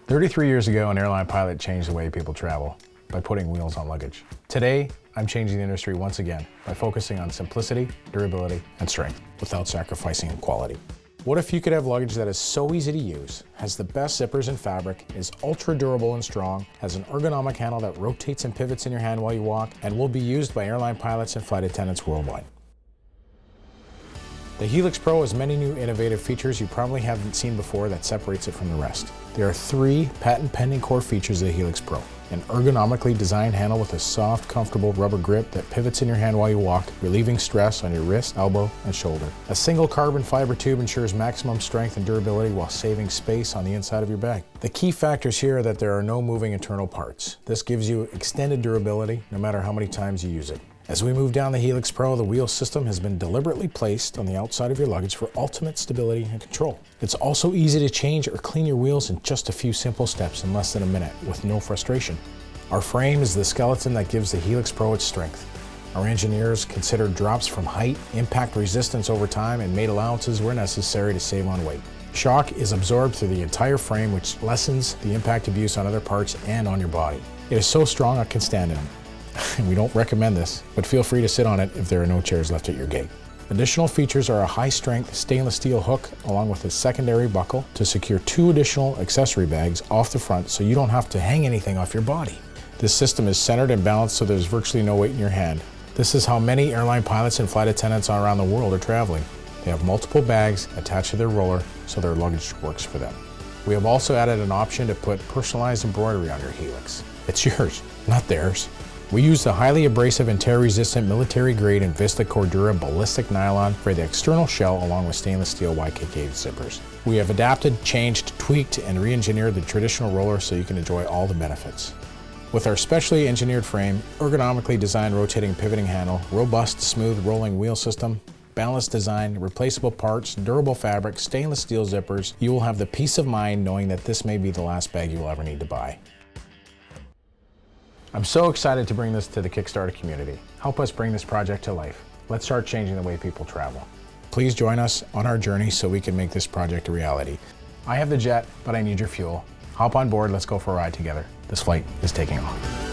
33 years ago, an airline pilot changed the way people travel by putting wheels on luggage. Today, I'm changing the industry once again by focusing on simplicity, durability, and strength without sacrificing quality. What if you could have luggage that is so easy to use, has the best zippers and fabric, is ultra durable and strong, has an ergonomic handle that rotates and pivots in your hand while you walk, and will be used by airline pilots and flight attendants worldwide? The Helix Pro has many new innovative features you probably haven't seen before that separates it from the rest. There are 3 patent-pending core features of the Helix Pro. An ergonomically designed handle with a soft, comfortable rubber grip that pivots in your hand while you walk, relieving stress on your wrist, elbow, and shoulder. A single carbon fiber tube ensures maximum strength and durability while saving space on the inside of your bag. The key factors here are that there are no moving internal parts. This gives you extended durability no matter how many times you use it. As we move down the Helix Pro, the wheel system has been deliberately placed on the outside of your luggage for ultimate stability and control. It's also easy to change or clean your wheels in just a few simple steps in less than a minute with no frustration. Our frame is the skeleton that gives the Helix Pro its strength. Our engineers considered drops from height, impact resistance over time, and made allowances where necessary to save on weight. Shock is absorbed through the entire frame, which lessens the impact of use on other parts and on your body. It is so strong I can stand in it. We don't recommend this, but feel free to sit on it if there are no chairs left at your gate. Additional features are a high-strength stainless steel hook along with a secondary buckle to secure 2 additional accessory bags off the front so you don't have to hang anything off your body. This system is centered and balanced so there's virtually no weight in your hand. This is how many airline pilots and flight attendants around the world are traveling. They have multiple bags attached to their roller so their luggage works for them. We have also added an option to put personalized embroidery on your Helix. It's yours, not theirs. We use the highly abrasive and tear-resistant military-grade Invista Cordura ballistic nylon for the external shell along with stainless steel YKK zippers. We have adapted, changed, tweaked, and re-engineered the traditional roller so you can enjoy all the benefits. With our specially engineered frame, ergonomically designed rotating pivoting handle, robust, smooth rolling wheel system, balanced design, replaceable parts, durable fabric, stainless steel zippers, you will have the peace of mind knowing that this may be the last bag you will ever need to buy. I'm so excited to bring this to the Kickstarter community. Help us bring this project to life. Let's start changing the way people travel. Please join us on our journey so we can make this project a reality. I have the jet, but I need your fuel. Hop on board, let's go for a ride together. This flight is taking off.